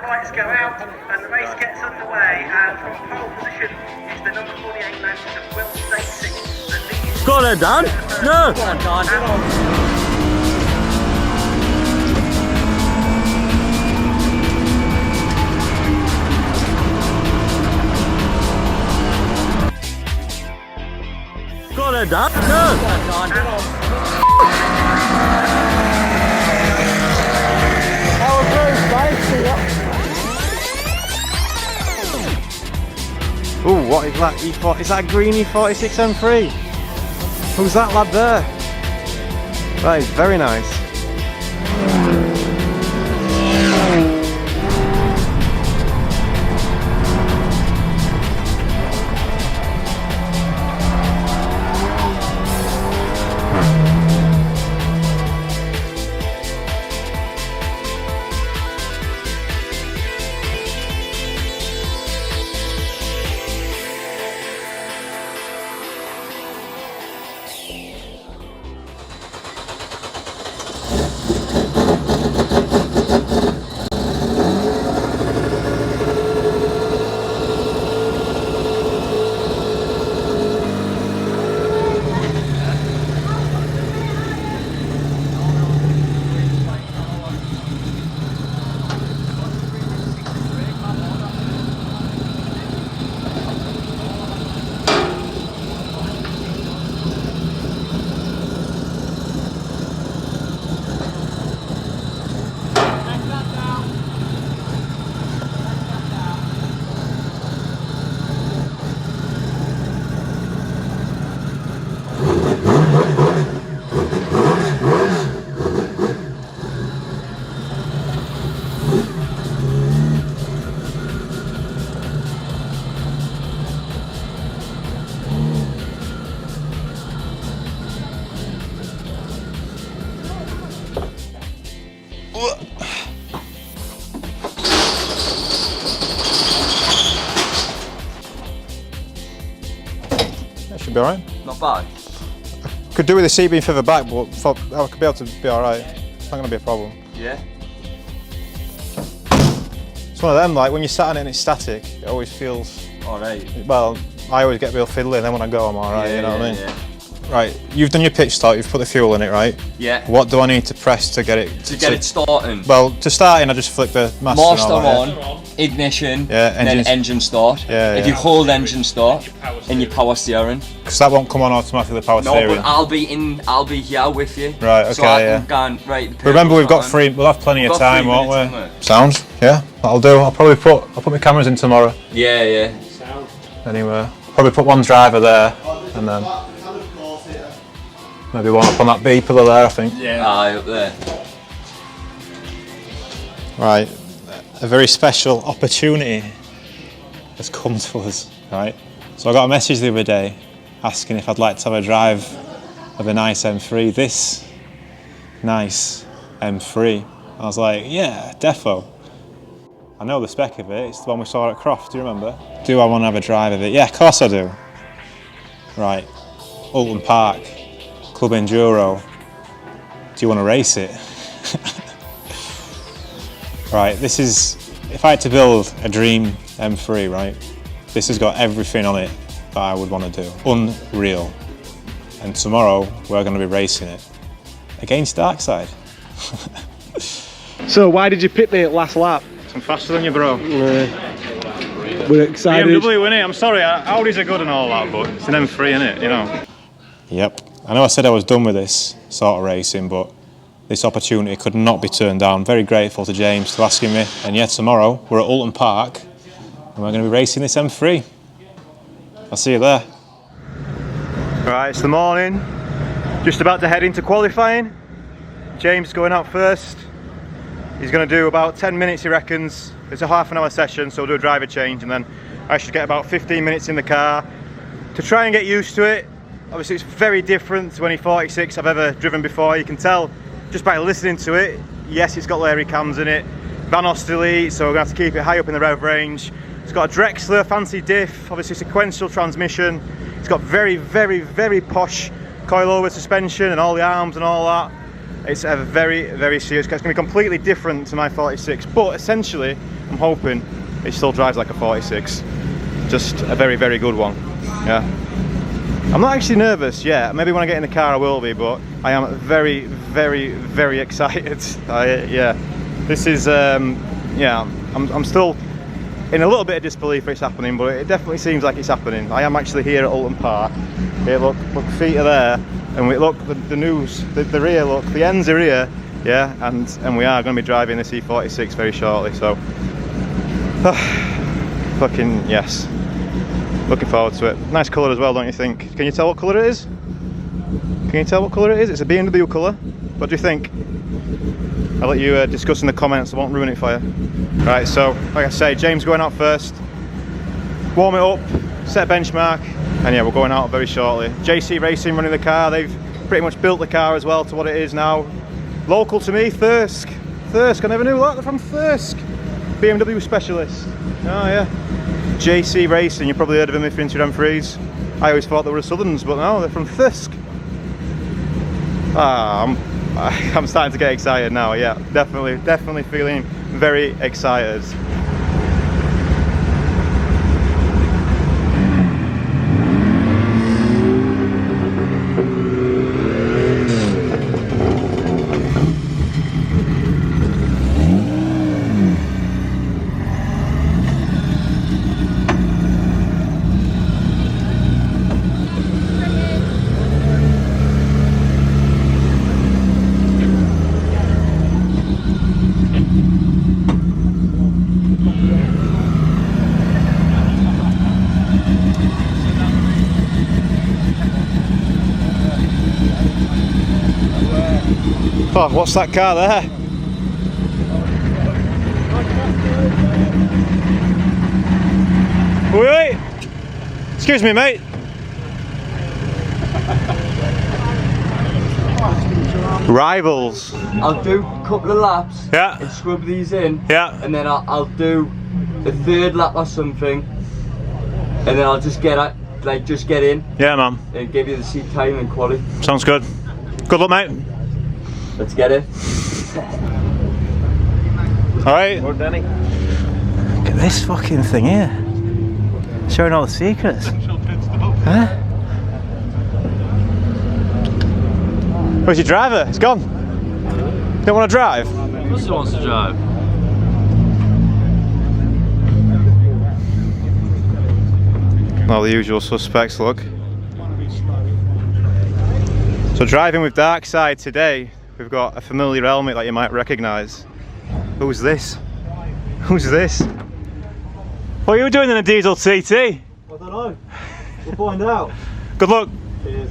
lights go out and the race gets underway. And from pole position is the number 48 Mountain of Will Stacey. Go on then, Dan. No. Go on, Dan. Go on then, Dan. No. Go on, Dan. Ooh, what is that? Is that a green E46 M3? Who's that lad there? That is very nice. That should be alright. Not bad. Could do with the seat being further back, but I could be able to be alright. It's not going to be a problem. Yeah. It's one of them, like when you're sat on it and it's static, it always feels... Alright. Well, I always get real fiddly, and then when I go I'm alright, Yeah, you know what I mean? Yeah. Right, you've done your pitch start, you've put the fuel in it, right? Yeah. What do I need to press to get it... To get it starting. Well, to start in, I just flick the master on, ignition, then engine start. Yeah, if yeah. you hold engine start and your power steering. Because that won't come on automatically, the power steering. No, but I'll be here with you. Right, okay, so I yeah. can go, right, But remember, we've got we'll have plenty of time, won't we? Sound? Yeah, that'll do. I'll put my cameras in tomorrow. Yeah, yeah. Anyway, probably put one driver there, and then maybe one up on that B pillar there, I think. Yeah. Aye, up there. Right, a very special opportunity has come to us, right? So I got a message the other day asking if I'd like to have a drive of a nice M3, this nice M3. I was like, yeah, defo. I know the spec of it, it's the one we saw at Croft, do you remember? Do I want to have a drive of it? Yeah, of course I do. Right, Oulton Park, Club Enduro. Do you want to race it? Right, this is, if I had to build a dream M3, right, this has got everything on it that I would want to do. Unreal. And tomorrow, we're going to be racing it against Darkside. So why did you pick the last lap? I'm faster than you, bro. We're excited. BMW, innit? I'm sorry, Audis are good and all that, but it's an M3, innit, you know? Yep. I know I said I was done with this sort of racing, but this opportunity could not be turned down. Very grateful to James for asking me. And yeah, tomorrow we're at Oulton Park and we're going to be racing this M3. I'll see you there. Right, it's the morning. Just about to head into qualifying. James going out first. He's going to do about 10 minutes, he reckons. It's a half-an-hour session, so we'll do a driver change, and then I should get about 15 minutes in the car to try and get used to it. Obviously, it's very different to any 46 I've ever driven before. You can tell just by listening to it. Yes, it's got Larry cams in it. Van Osterley, so we're going to have to keep it high up in the rev range. It's got a Drexler fancy diff, obviously sequential transmission. It's got very, very, very posh coilover suspension and all the arms and all that. It's a very, very serious car. It's going to be completely different to my 46, but essentially, I'm hoping it still drives like a 46. Just a very, very good one. Yeah. I'm not actually nervous yet. Maybe when I get in the car I will be, but I am very, very, very excited. Yeah. This is, yeah, I'm still in a little bit of disbelief it's happening, but it definitely seems like it's happening. I am actually here at Oulton Park. Here, look, feet are there, and we look, the news, the rear, look, the ends are here, yeah, and we are going to be driving this E46 very shortly, so fucking yes, looking forward to it. Nice colour as well, don't you think? Can you tell what colour it is? Can you tell what colour it is? It's a BMW colour. What do you think? I'll let you discuss in the comments, I won't ruin it for you. Right, so like I say, James going out first, warm it up, set a benchmark, and yeah, we're going out very shortly. JC Racing running the car, they've pretty much built the car as well to what it is now. Local to me, Thirsk, I never knew that, they're from Thirsk. BMW specialist, oh yeah. JC Racing, you probably heard of them if you're into M3s. I always thought they were Southerns, but no, they're from Thirsk. I'm starting to get excited now, yeah, definitely feeling very excited. Oh, what's that car there? Wait! Excuse me, mate. Rivals. I'll do a couple of laps. Yeah. And scrub these in. Yeah. And then I'll do a third lap or something. And then I'll just get in. Yeah, man. And give you the seat time and quality. Sounds good. Good luck, mate. Let's get it. Alright. Or Danny. Look at this fucking thing here. Showing all the secrets. Huh? Where's your driver? It's gone. Don't want to drive? Of course he wants to drive. All the usual suspects, look. So driving with Darkside today, we've got a familiar helmet that you might recognise. Who's this? Who's this? What are you doing in a diesel TT? I don't know. We'll find out. Good luck. Cheers.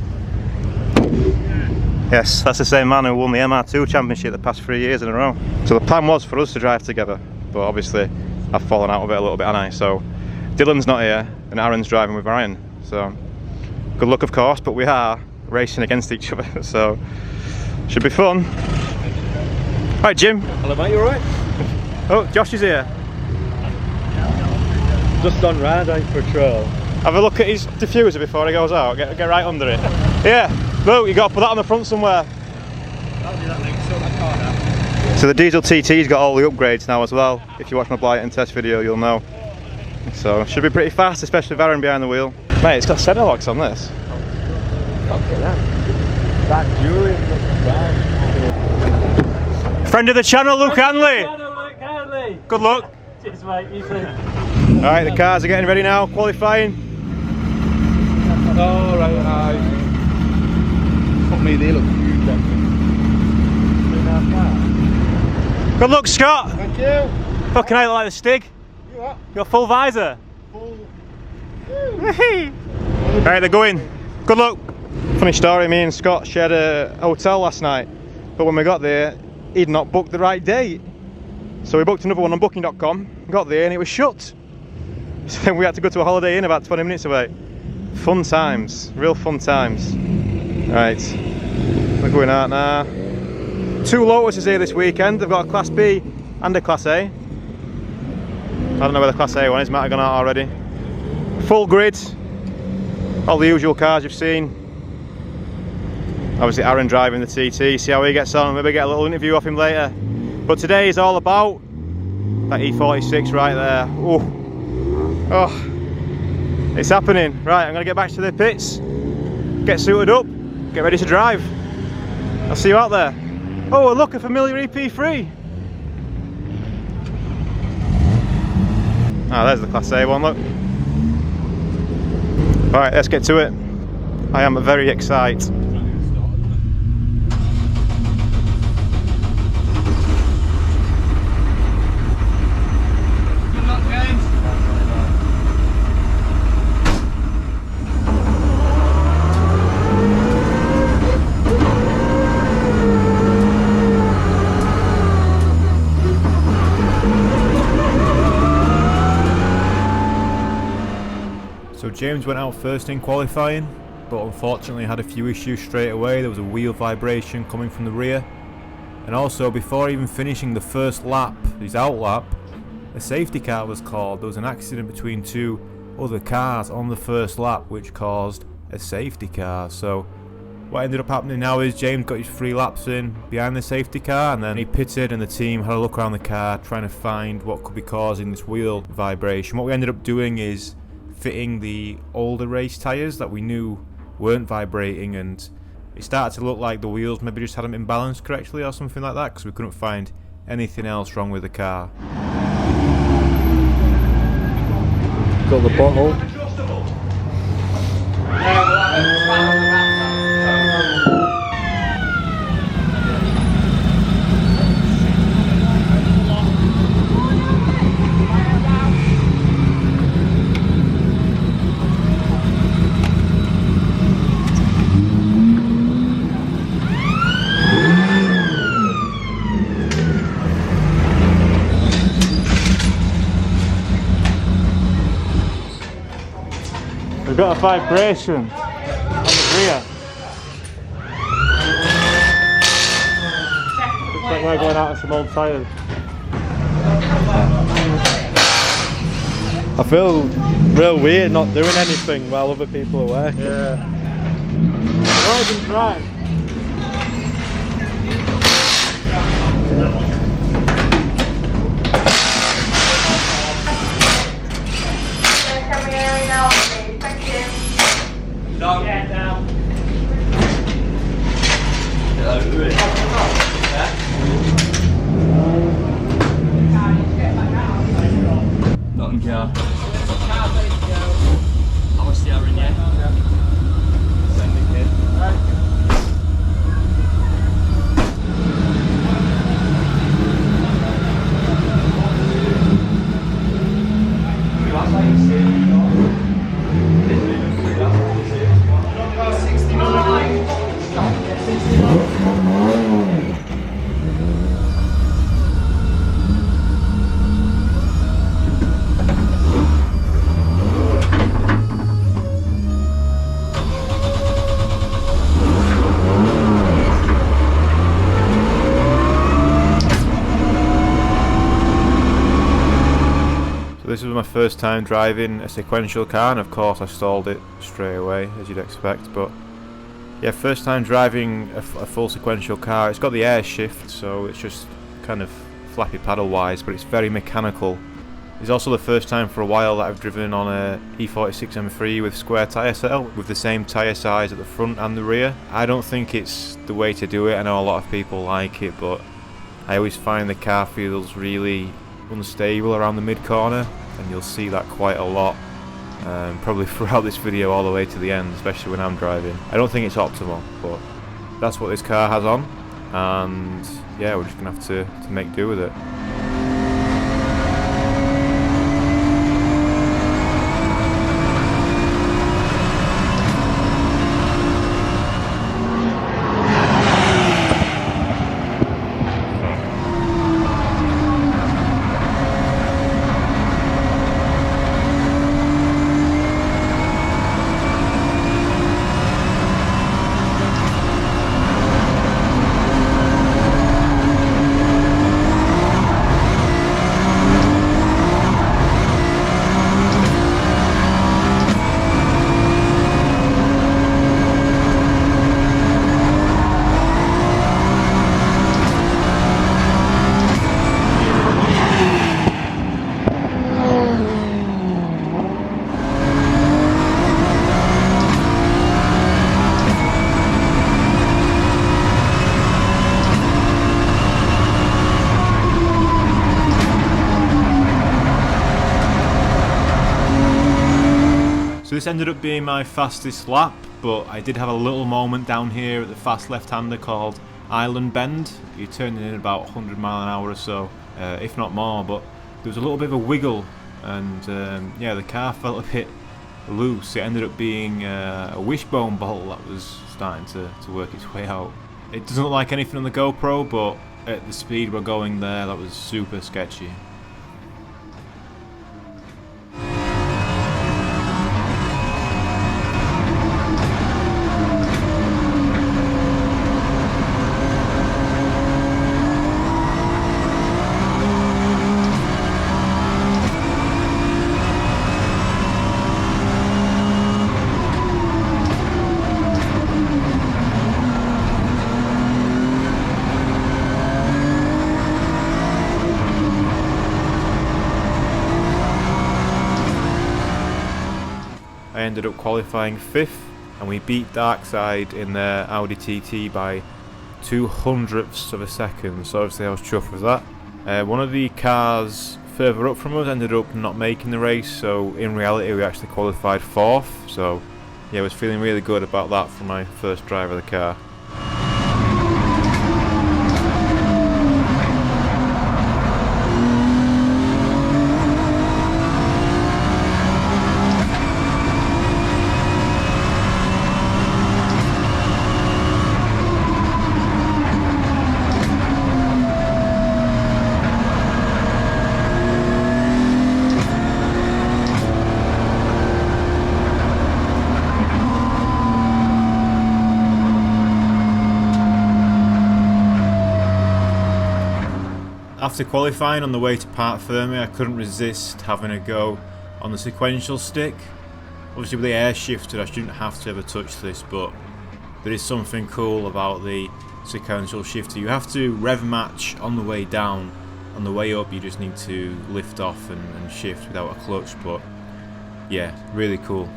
Yes, that's the same man who won the MR2 championship the past 3 years in a row. So the plan was for us to drive together, but obviously I've fallen out of it a little bit, haven't I? So Dylan's not here and Aaron's driving with Ryan. So good luck, of course, but we are racing against each other, so should be fun. Right, Jim. Hello, mate, you alright? Oh, Josh is here. Just on round, for a trail. Have a look at his diffuser before he goes out. Get right under it. Yeah, look, you got to put that on the front somewhere. So the diesel TT's got all the upgrades now as well. If you watch my blight and test video, you'll know. So should be pretty fast, especially with Aaron behind the wheel. Mate, it's got centre locks on this. Friend of the channel, Luke Hanley. Good luck. Cheers, mate. You too. Alright, the cars are getting ready now, qualifying. Oh, right. Fuck me, they look huge. Good luck, Scott. Thank you. Fucking hell, like the Stig. You what? You got full visor. Full. Alright, they're going. Good luck. Funny story, me and Scott shared a hotel last night, but when we got there, he'd not booked the right date. So we booked another one on booking.com, got there and it was shut. So then we had to go to a Holiday Inn about 20 minutes away. Fun times, real fun times. Right, we're going out now. 2 Lotuses here this weekend. They've got a Class B and a Class A. I don't know where the Class A one is, might have gone out already. Full grid, all the usual cars you've seen. Obviously Aaron driving the TT, see how he gets on, maybe get a little interview off him later. But today is all about that E46 right there. Oh, it's happening. Right, I'm gonna get back to the pits, get suited up, get ready to drive. I'll see you out there. Oh, look, a familiar EP3. Ah, there's the Class A one, look. Alright, let's get to it. I am very excited. Good luck, James. So James went out first in qualifying, but unfortunately had a few issues straight away. There was a wheel vibration coming from the rear, and also before even finishing the first lap, his out lap, a safety car was called. There was an accident between two other cars on the first lap which caused a safety car. So what ended up happening now is James got his 3 laps in behind the safety car, and then he pitted and the team had a look around the car trying to find what could be causing this wheel vibration. What we ended up doing is fitting the older race tyres that we knew weren't vibrating, and it started to look like the wheels maybe just hadn't been balanced correctly or something like that, because we couldn't find anything else wrong with the car. Got the bottle. We've got a vibration on the rear. Looks like we're going out of some old tyres. I feel real weird not doing anything while other people are working. Yeah. Well done, drive. This was my first time driving a sequential car, and of course I stalled it straight away, as you'd expect. But yeah, first time driving a full sequential car. It's got the air shift, so it's just kind of flappy paddle wise, but it's very mechanical. It's also the first time for a while that I've driven on a E46 M3 with square tyre setup, with the same tyre size at the front and the rear. I don't think it's the way to do it. I know a lot of people like it, but I always find the car feels really unstable around the mid-corner, and you'll see that quite a lot, probably throughout this video all the way to the end, especially when I'm driving. I don't think it's optimal, but that's what this car has on, and yeah, we're just gonna have to make do with it. this ended up being my fastest lap, but I did have a little moment down here at the fast left-hander called Island Bend. You're turning in about 100 mile an hour or so, if not more, but there was a little bit of a wiggle, and yeah, the car felt a bit loose. It ended up being a wishbone bolt that was starting to work its way out. It doesn't look like anything on the GoPro, but at the speed we're going there, that was super sketchy. I ended up qualifying 5th, and we beat Darkside in their Audi TT by 0.02 of a second, so obviously I was chuffed with that. One of the cars further up from us ended up not making the race, so in reality we actually qualified 4th, so yeah, I was feeling really good about that for my first drive of the car. After qualifying on the way to Parc Fermé, I couldn't resist having a go on the sequential stick. Obviously with the air shifted I shouldn't have to ever touch this, but there is something cool about the sequential shifter. You have to rev match on the way down. On the way up you just need to lift off and shift without a clutch, but yeah, really cool.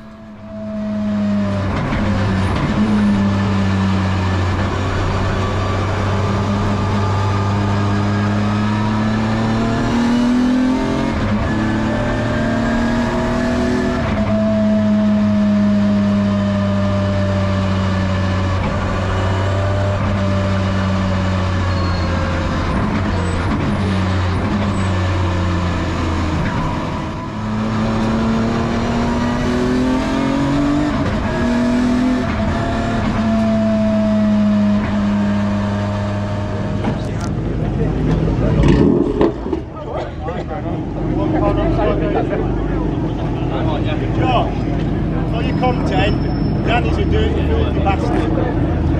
For your content, Danny's a dirty filthy bastard.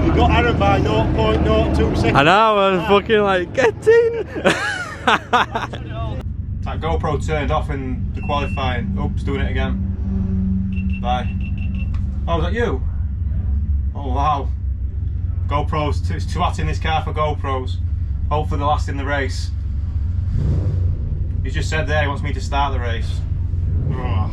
You got Aaron by 0.02 seconds. I know, I was fucking like, get in! That GoPro turned off in the qualifying. Oops, doing it again. Bye. Oh, was that you? Oh wow. GoPros, it's too hot in this car for GoPros. Hopefully they'll last in the race. He just said there he wants me to start the race. Ugh.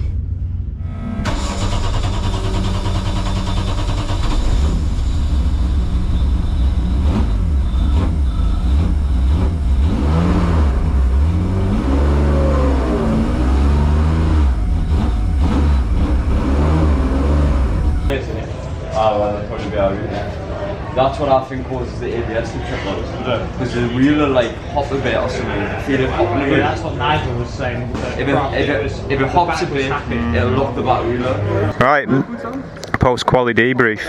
Oh, well, they'll probably be alright. That's what I think causes the ABS to trip up. Because the wheel will like hop a bit or something. I feel it hopping a bit. That's what Nigel was saying. If it hops a bit, it'll lock the back wheel up. Right, post-quali debrief.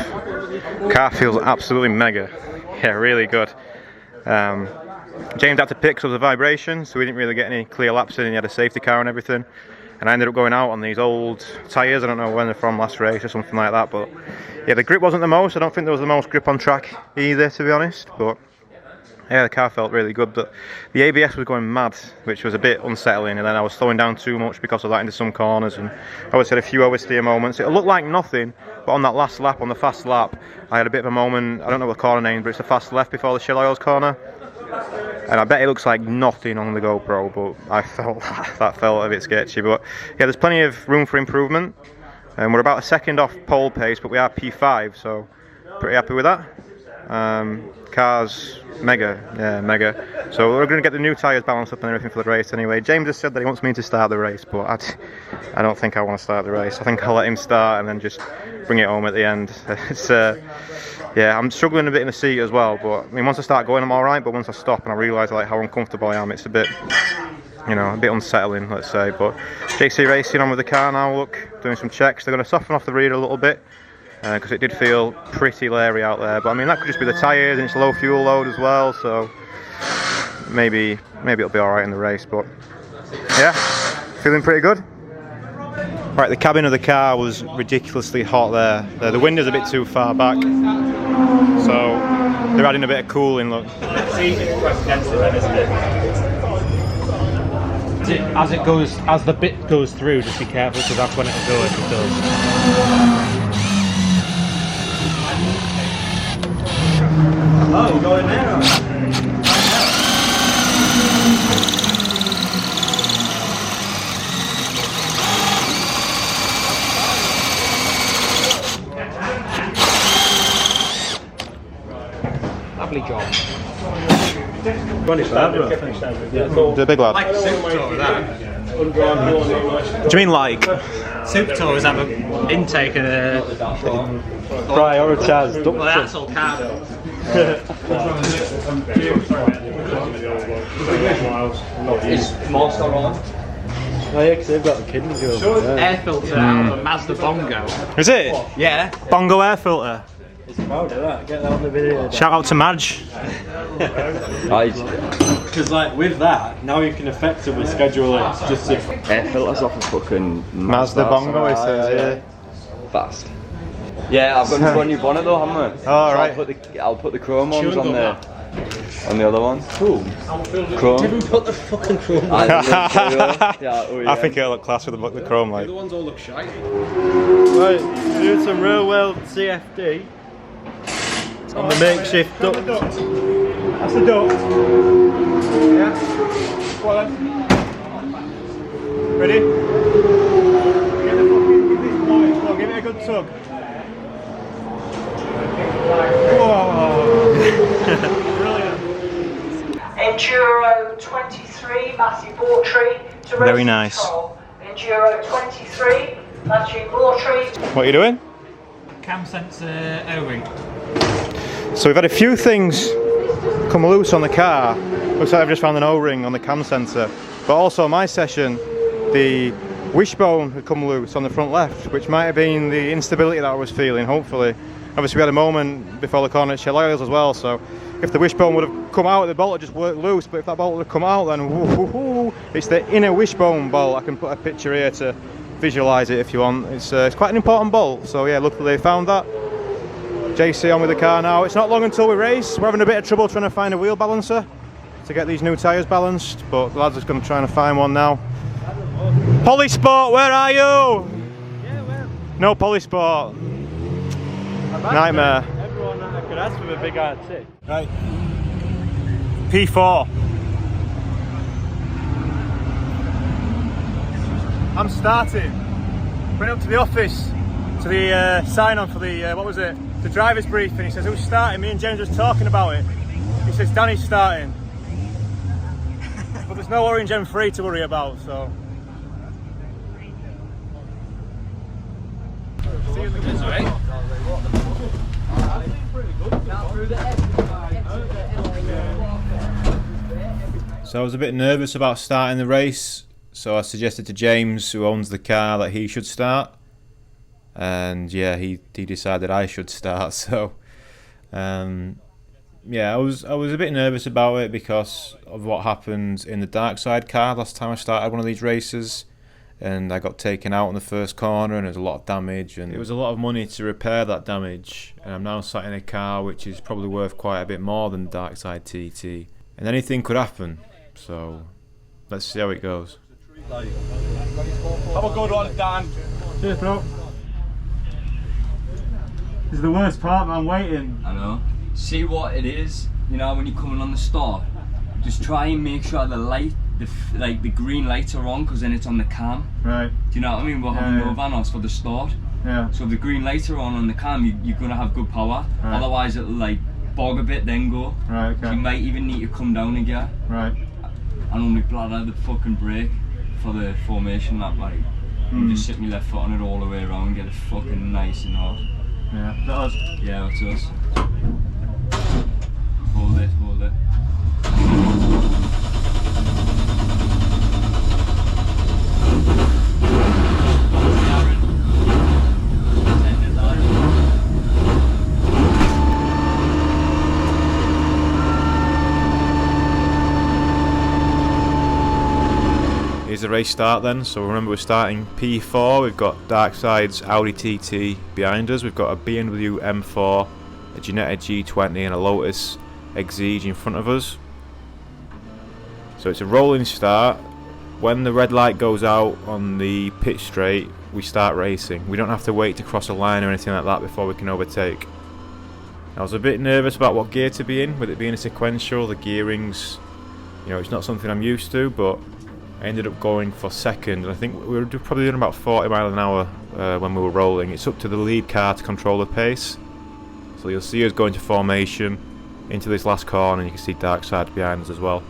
Car feels absolutely mega. Yeah, really good. James had to pick because of the vibration, so we didn't really get any clear laps in, and he had a safety car and everything. And I ended up going out on these old tyres. I don't know when they're from, last race or something like that, but yeah, the grip wasn't the most. I don't think there was the most grip on track either, to be honest, but yeah, the car felt really good. But the ABS was going mad, which was a bit unsettling, and then I was slowing down too much because of that into some corners, and I always had a few oversteer moments. It looked like nothing, but on that last lap, on the fast lap, I had a bit of a moment. I don't know what the corner name, but it's the fast left before the Shell Oils corner. And I bet it looks like nothing on the GoPro, but I felt that felt a bit sketchy. But yeah, there's plenty of room for improvement. And we're about a second off pole pace, but we are P5, so pretty happy with that. Car's mega, yeah, mega. So we're going to get the new tyres balanced up and everything for the race anyway. James has said that he wants me to start the race, but I don't think I want to start the race. I think I'll let him start and then just bring it home at the end. It's yeah, I'm struggling a bit in the seat as well, but I mean, once I start going I'm alright, but once I stop and I realise like how uncomfortable I am, it's a bit, you know, a bit unsettling, let's say. But JC Racing on with the car now, look, doing some checks. They're going to soften off the rear a little bit, because it did feel pretty leery out there, but I mean that could just be the tyres and it's low fuel load as well, so maybe it'll be alright in the race. But yeah, feeling pretty good. Right, the cabin of the car was ridiculously hot there. The window's a bit too far back, so they're adding a bit of cooling, look. It's easy to press against it then, isn't it? As the bit goes through, just be careful because that's when it'll go if it does. Oh, you're going there? Lovely job. 25, bro. The big lad. Like Super Tour, that. What do you mean like? Super Tours have an intake and a Prioritise well, that's all carbon. Is Monster on? Oh yeah, because they've got the kidney girl. Air filter out of a Mazda Bongo. Is it? Yeah. Bongo air filter. It's proud of that. Get that on the video. Shout out to Madge. Because like with that, now you can effectively schedule it just to... Air filters off a fucking Mazda Bongo, he says, yeah. Fast. Yeah, I've got a new bonnet though, haven't I? Oh, So right. I'll put the chrome ones on the other ones. Cool. Chrome. Didn't put the fucking chrome on. I think it'll look class with the chrome light. The ones all look shite. Right, doing some real world CFD on the makeshift duct. That's the duct. Yeah. Go on then. Ready? Get the fucking, give this noise. Go on, give it a good tug. Whoa. Brilliant. Enduro 23, Matthew Bawtry to Very race nice. control. Enduro 23, Matthew Bawtry. What are you doing? Cam sensor O-ring. So we've had a few things come loose on the car. Looks like I've just found an O-ring on the cam sensor. But also on my session, the wishbone had come loose on the front left, which might have been the instability that I was feeling, hopefully. Obviously we had a moment before the corner at Shell as well, so if the wishbone would have come out, the bolt would just work loose, but if that bolt would have come out, then it's the inner wishbone bolt. I can put a picture here to visualise it if you want. It's quite an important bolt, so yeah, luckily they found that. JC on with the car now. It's not long until we race. We're having a bit of trouble trying to find a wheel balancer to get these new tyres balanced, but the lads are going to try and find one now. Polysport, where are you? No Polysport. Nightmare. Everyone that I could ask for a big RT. Right. P4. I'm starting. Went up to the office to the sign on for the what was it? The driver's brief, and he says, "Who's starting?" Me and James was talking about it. He says, "Danny's starting." But there's no orange M3 to worry about, so. So I was a bit nervous about starting the race, so I suggested to James, who owns the car, that he should start. And yeah, he decided I should start. So yeah, I was a bit nervous about it because of what happened in the dark side car last time I started one of these races, and I got taken out in the first corner and there was a lot of damage, and it was a lot of money to repair that damage, and I'm now sat in a car which is probably worth quite a bit more than dark side TT, and anything could happen, so let's see how it goes. Have a good one, Dan. Cheers, bro. This is the worst part, man, waiting. I know. See what it is, you know, when you're coming on the start, just try and make sure the light, the green lights are on, because then it's on the cam. Right. Do you know what I mean? We're having no vanos for the start. Yeah. So if the green lights are on the cam, you're going to have good power. Right. Otherwise it'll like bog a bit, then go. Right, okay. You might even need to come down a gear. Right. And only bladder the fucking brake for the formation lap, like. And just sit my left foot on it all the way around, get it fucking nice and hard. Yeah. Is that us? Yeah, that's us. Hold it, hold it. Here's the race start then. So remember, we're starting P4. We've got Darkside's Audi TT behind us. We've got a BMW M4, a Ginetta G20 and a Lotus Exige in front of us. So it's a rolling start. When the red light goes out on the pit straight, we start racing. We don't have to wait to cross a line or anything like that before we can overtake. I was a bit nervous about what gear to be in, with it being a sequential, the gearings, you know, it's not something I'm used to, but I ended up going for second. I think we were probably doing about 40 miles an hour when we were rolling. It's up to the lead car to control the pace. So you'll see us going to formation into this last corner, and you can see Darkside behind us as well.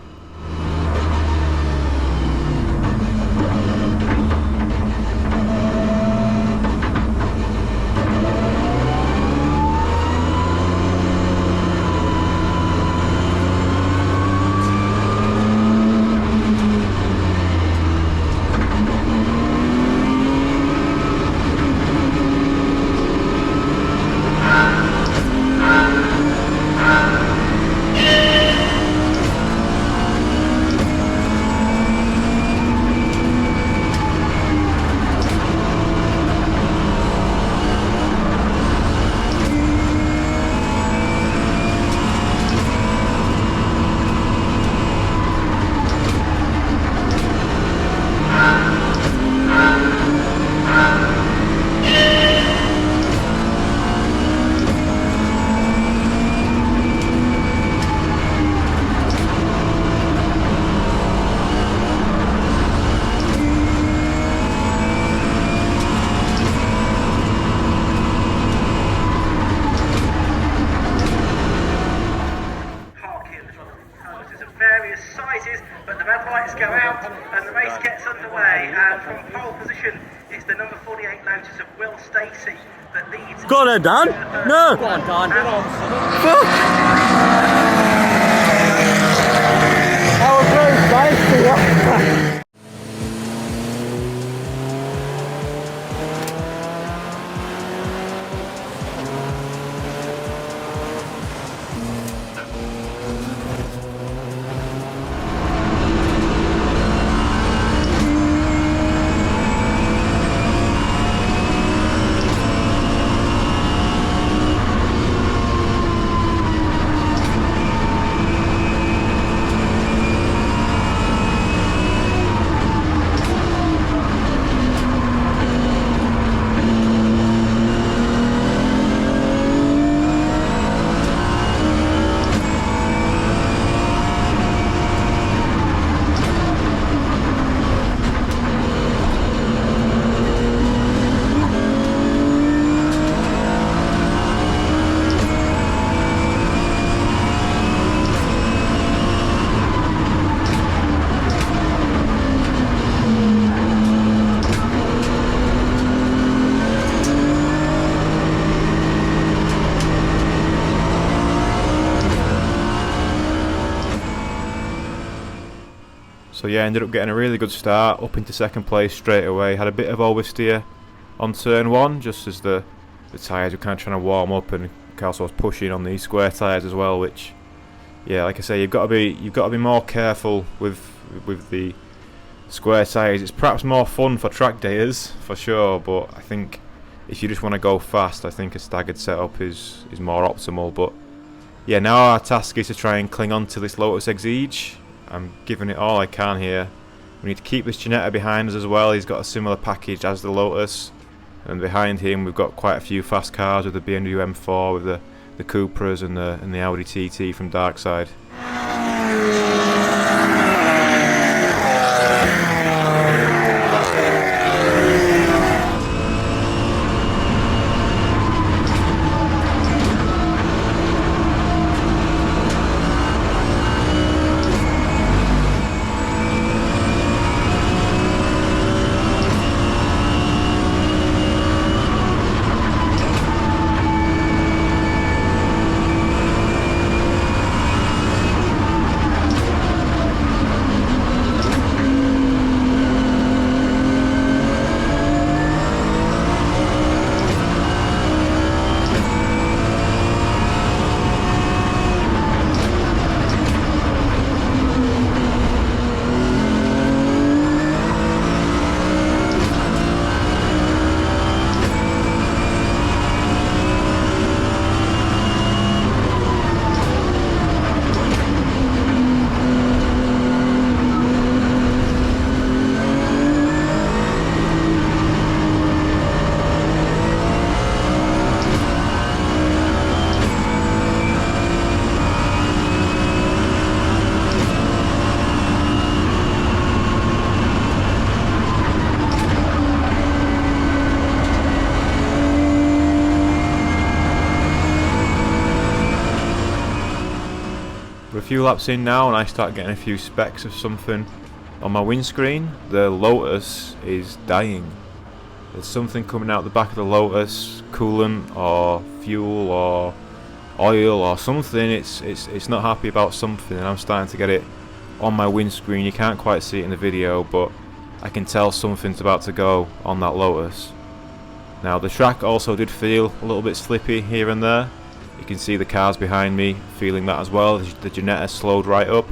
Go on then, Dan. No. Go on, Dan. Fuck. Our blue safety. So yeah, ended up getting a really good start, up into second place straight away. Had a bit of oversteer on turn one, just as the tyres were kind of trying to warm up, and also was pushing on these square tyres as well. Which, yeah, like I say, you've got to be more careful with the square tyres. It's perhaps more fun for track days for sure, but I think if you just want to go fast, I think a staggered setup is more optimal. But yeah, now our task is to try and cling on to this Lotus Exige. I'm giving it all I can here. We need to keep this Ginetta behind us as well. He's got a similar package as the Lotus, and behind him we've got quite a few fast cars with the BMW M4, with the Cupras and the Audi TT from Darkside. few laps in now and I start getting a few specks of something on my windscreen. The Lotus is dying. There's something coming out the back of the Lotus, coolant or fuel or oil or something. It's not happy about something, and I'm starting to get it on my windscreen. You can't quite see it in the video, but I can tell something's about to go on that Lotus. Now the track also did feel a little bit slippy here and there. You can see the cars behind me feeling that as well. The Ginetta slowed right up.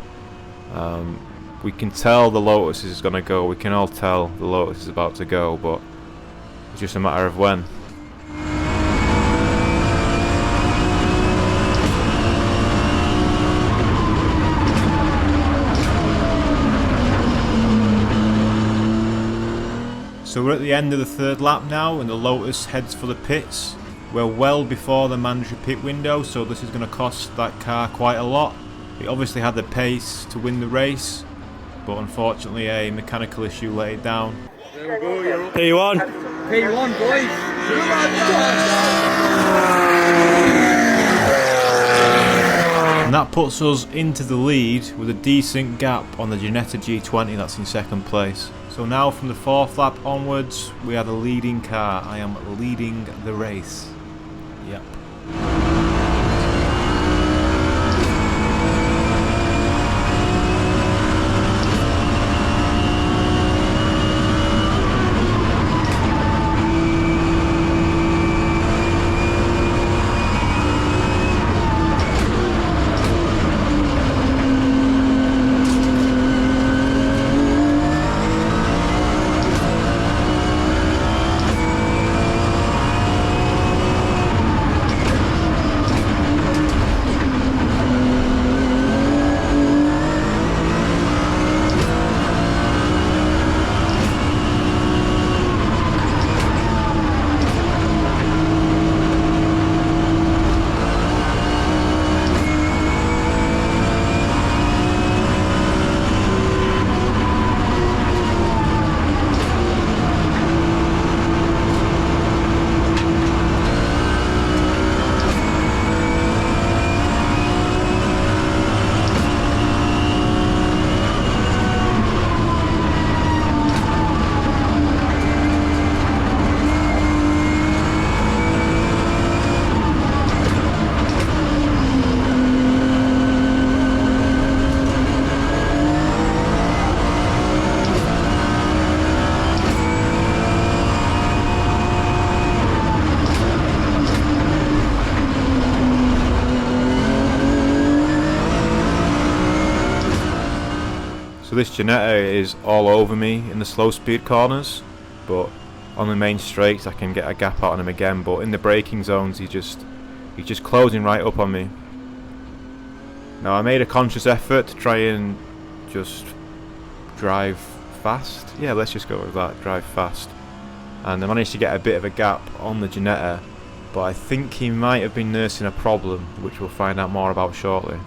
We can tell the Lotus is going to go. We can all tell the Lotus is about to go, but it's just a matter of when. So we're at the end of the third lap now and the Lotus heads for the pits. We're well before the mandatory pit window, so this is going to cost that car quite a lot. It obviously had the pace to win the race, but unfortunately a mechanical issue let it down. P1. P1, boys! And that puts us into the lead with a decent gap on the Ginetta G20 that's in second place. So now from the fourth lap onwards, we are the leading car. I am leading the race. Yep. So this Ginetta is all over me in the slow speed corners, but on the main straights I can get a gap out on him again, but in the braking zones he's just closing right up on me. Now I made a conscious effort to try and just drive fast. Yeah, let's just go with that, drive fast. And I managed to get a bit of a gap on the Ginetta, but I think he might have been nursing a problem, which we'll find out more about shortly.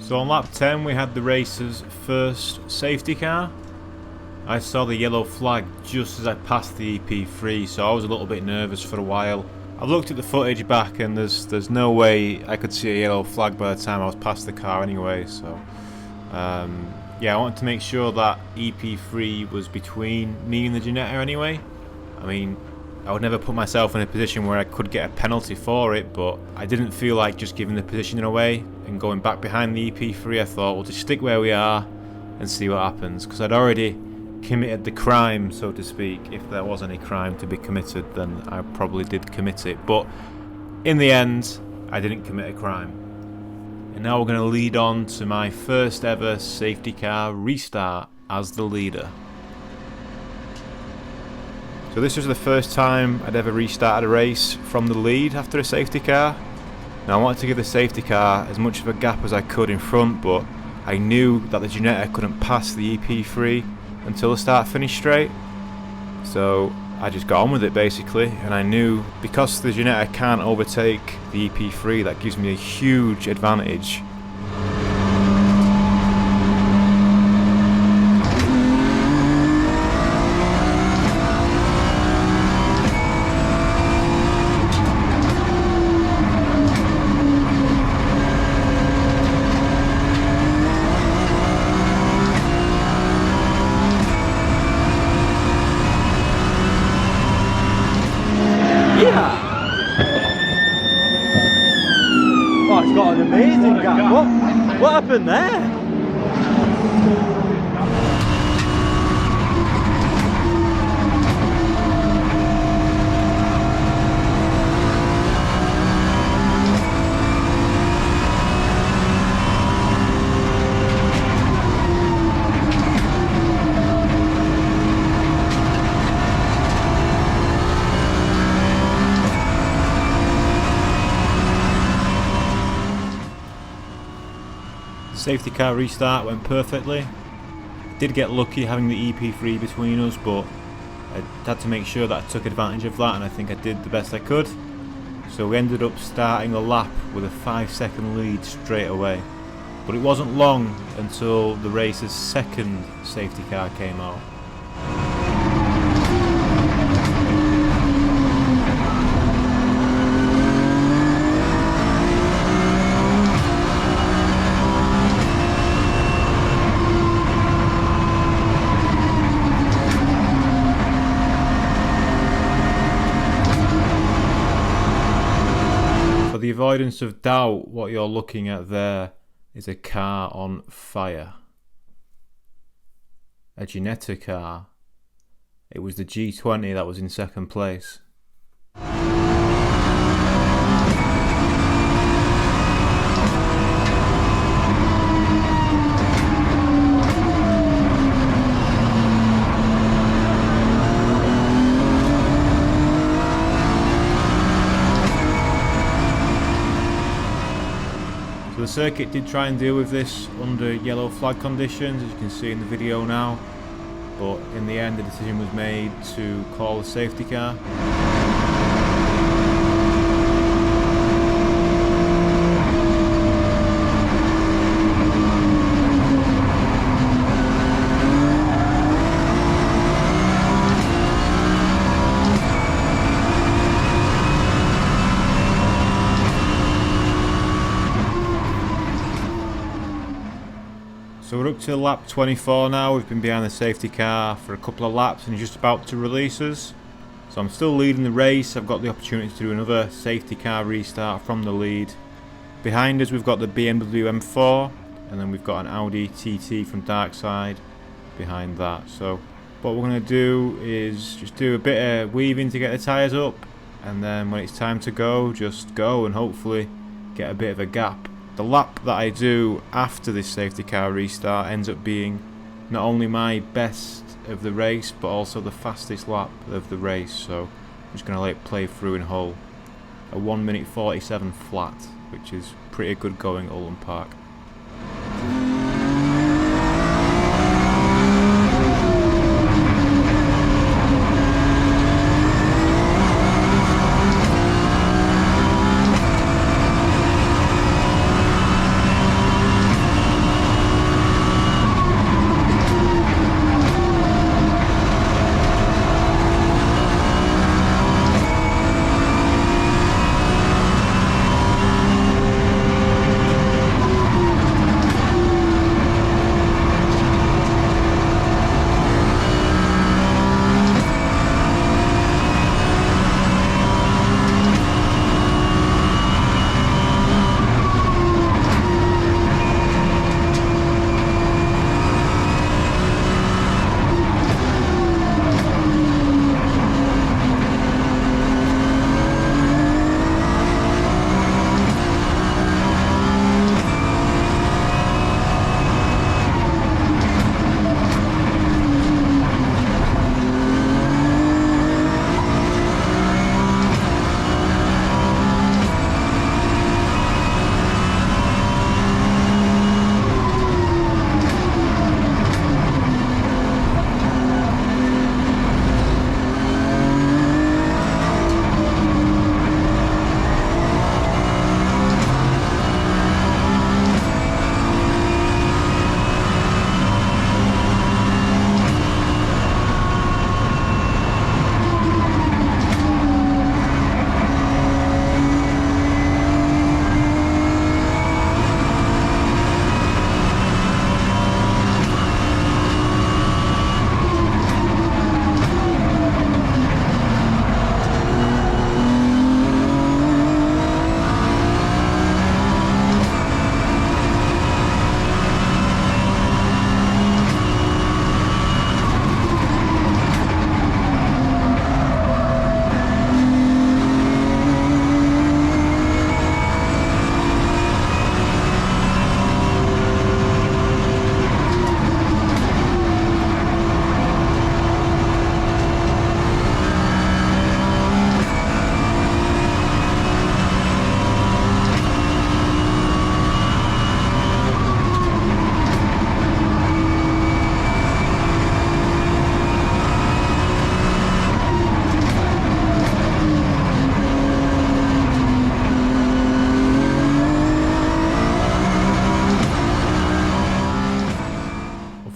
So on lap 10 we had the racer's first safety car. I saw the yellow flag just as I passed the EP3, so I was a little bit nervous for a while. I've looked at the footage back and there's no way I could see a yellow flag by the time I was past the car anyway, so yeah, I wanted to make sure that EP3 was between me and the Ginetta anyway. I mean, I would never put myself in a position where I could get a penalty for it, but I didn't feel like just giving the positioning away and going back behind the EP3. I thought we'll just stick where we are and see what happens, because I'd already committed the crime, so to speak. If there was any crime to be committed, then I probably did commit it, but in the end I didn't commit a crime. And now we're going to lead on to my first ever safety car restart as the leader. So this was the first time I'd ever restarted a race from the lead after a safety car. Now I wanted to give the safety car as much of a gap as I could in front, but I knew that the Ginetta couldn't pass the EP3 until the start finish straight, so I just got on with it basically, and I knew because the Ginetta can't overtake the EP3, that gives me a huge advantage. Oh, it's got an amazing gap. What happened there? Safety car restart went perfectly. Did get lucky having the EP3 between us, but I had to make sure that I took advantage of that, and I think I did the best I could. So we ended up starting the lap with a 5-second lead straight away. But it wasn't long until the race's second safety car came out. For the avoidance of doubt, what you're looking at there is a car on fire. A Ginetta car. It was the G20 that was in second place. So the circuit did try and deal with this under yellow flag conditions, as you can see in the video now, but in the end the decision was made to call a safety car. So we're up to lap 24 now. We've been behind the safety car for a couple of laps and he's just about to release us. So I'm still leading the race. I've got the opportunity to do another safety car restart from the lead. Behind us we've got the BMW M4 and then we've got an Audi TT from Darkside behind that. So what we're going to do is just do a bit of weaving to get the tyres up, and then when it's time to go, just go and hopefully get a bit of a gap. The lap that I do after this safety car restart ends up being not only my best of the race but also the fastest lap of the race, so I'm just going to let it play through in whole. A 1:47 flat, which is pretty good going at Oulton Park.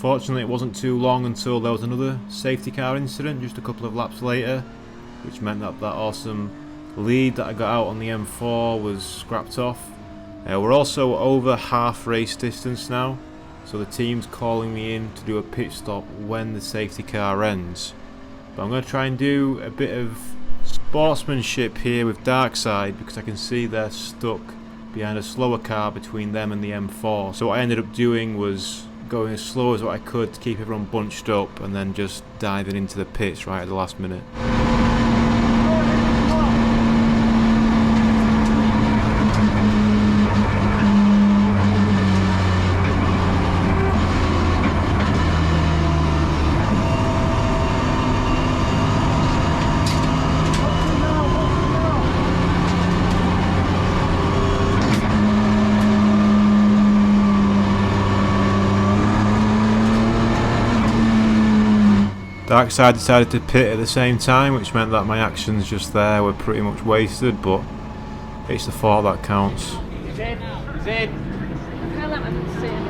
Unfortunately, it wasn't too long until there was another safety car incident just a couple of laps later, which meant that that awesome lead that I got out on the M4 was scrapped off. We're also over half race distance now, so the team's calling me in to do a pit stop when the safety car ends. But I'm going to try and do a bit of sportsmanship here with Darkside, because I can see they're stuck behind a slower car between them and the M4. So what I ended up doing was going as slow as what I could to keep everyone bunched up, and then just diving into the pits right at the last minute. Darkside decided to pit at the same time, which meant that my actions just there were pretty much wasted, but it's the thought that counts. He's in. He's in. I can't let him see him.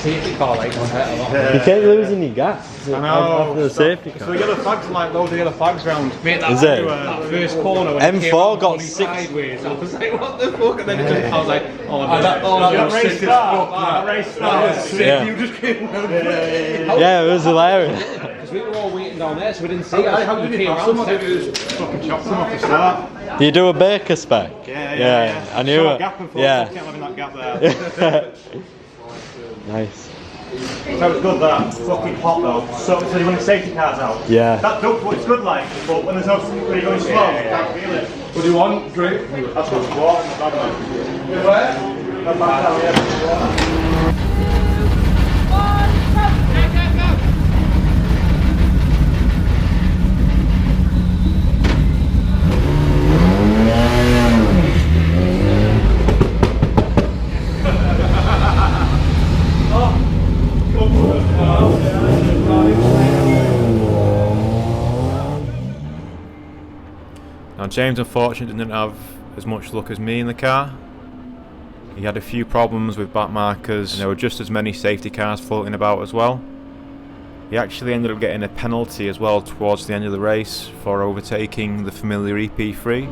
Safety car light on hurt a lot. You keep losing your gas after the safety car. So the yellow flags are like loads of yellow flags round. Mate, that Is it? That first corner when M4 it came out, got funny 6. sideways. I was like, what the fuck? And then it just, I was like, oh, no. That was race sick as start. fuck, That man. race That start. was sick. Yeah. You just came out. Yeah, it was hilarious. Because we were all waiting down there, so we didn't see it. How We did came you around someone seconds. who fucking chopped them off the start? Do you do a Baker spec? Yeah. I knew Short it. gap and forth, Yeah. kept having that gap there. Nice. So it's good that fucking hot though. So you when the safety car's out. Yeah. That duck what it's good like, but when there's no when you're going slow, you can't feel it. What do you want? Drink? That's what's water in the bag man. Where? That back down, yeah. Now James unfortunately didn't have as much luck as me in the car. He had a few problems with back markers, and there were just as many safety cars floating about as well. He actually ended up getting a penalty as well towards the end of the race for overtaking the familiar EP3.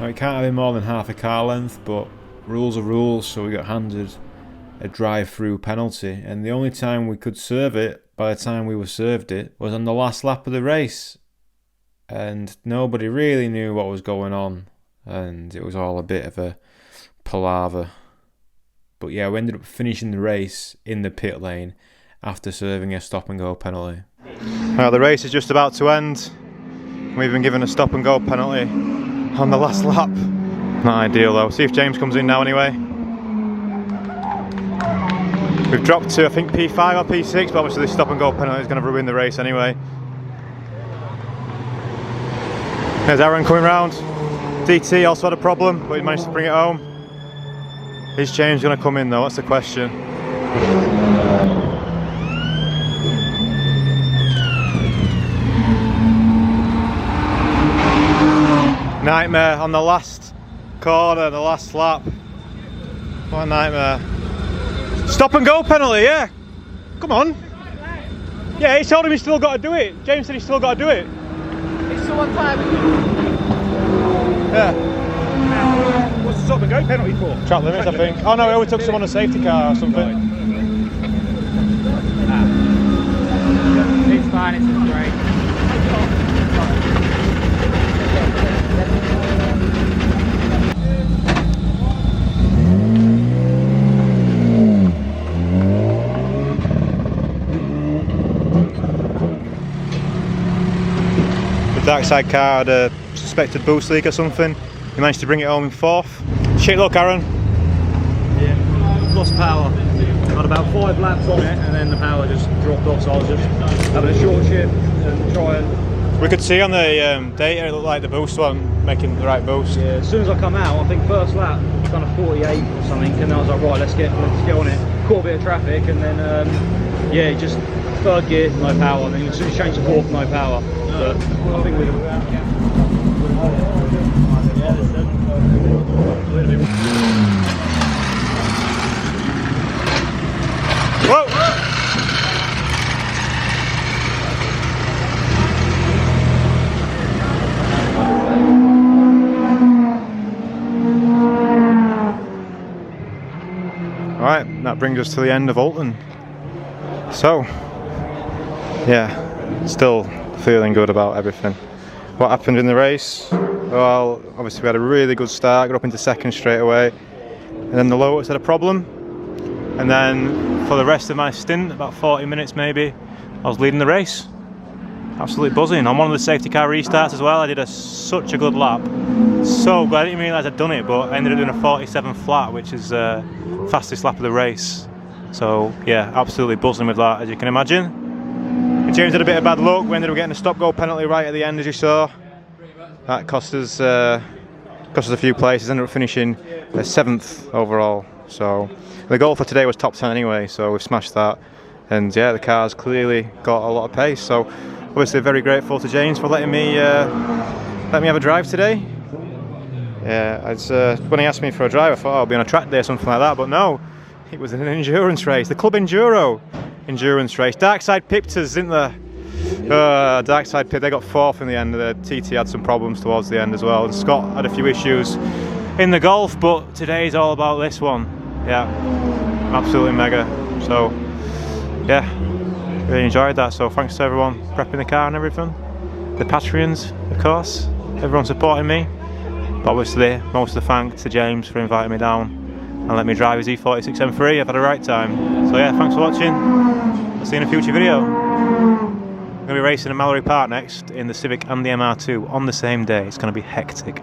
It can't have been more than half a car length, but rules are rules, so we got handed a drive-through penalty, and the only time we could serve it, by the time we were served it, was on the last lap of the race, and nobody really knew what was going on, and it was all a bit of a palaver. But yeah, we ended up finishing the race in the pit lane after serving a stop-and-go penalty. Well, the race is just about to end. We've been given a stop-and-go penalty on the last lap. Not ideal though. See if James comes in now anyway. We've dropped to I think P5 or P6, but obviously this stop and go penalty is going to ruin the race anyway. There's Aaron coming round. DT also had a problem, but he managed to bring it home. Is James going to come in though? That's the question. Nightmare on the last corner, the last lap. What a nightmare. Stop and go penalty, yeah. Come on. Yeah, he told him he's still got to do it. James said he's still got to do it. It's the one time. Yeah. What's the stop and go penalty for? Track limits, I think. Oh no, he overtook someone on a safety car or something. It's fine, it's great. The dark side car had a suspected boost leak or something. He managed to bring it home in 4th. Shit luck, Aaron. Yeah, lost power. Had about 5 laps on it, and then the power just dropped off. So I was just having a short shift and trying. We could see on the data it looked like the boost wasn't making the right boost. Yeah, as soon as I come out, I think first lap done a 48 or something, and then I was like, right, let's get on it. Caught a bit of traffic, and then yeah, just 3rd gear, no power. I mean, as soon as you change to 4th, no power. But I think with Whoa! Alright, that brings us to the end of Oulton. So, yeah, still feeling good about everything. What happened in the race? Well, obviously we had a really good start, got up into 2nd straight away, and then the Lotus had a problem, and then for the rest of my stint, about 40 minutes maybe, I was leading the race. Absolutely buzzing. On one of the safety car restarts as well, I did such a good lap. So good, I didn't realise I'd done it, but I ended up doing a 47 flat, which is the fastest lap of the race. So yeah, absolutely buzzing with that, as you can imagine. James had a bit of bad luck. We ended up getting a stop-go penalty right at the end, as you saw. That cost us a few places. Ended up finishing 7th overall. So the goal for today was top 10 anyway, so we've smashed that. And yeah, the car's clearly got a lot of pace. So obviously very grateful to James for letting me have a drive today. Yeah, when he asked me for a drive, I thought I'll be on a track day or something like that, but no, it was an endurance race, the Club Enduro endurance race. Darkside pipped us, didn't they? Darkside pipped, they got 4th in the end. The TT had some problems towards the end as well, and Scott had a few issues in the Golf, but today's all about this one. Yeah, absolutely mega. So yeah, really enjoyed that. So thanks to everyone prepping the car and everything, the Patreons of course, everyone supporting me, but obviously most of the thanks to James for inviting me down and let me drive his E46 M3. I've had a right time. So yeah, thanks for watching. I'll see you in a future video. I'm going to be racing in Mallory Park next in the Civic and the MR2 on the same day. It's going to be hectic.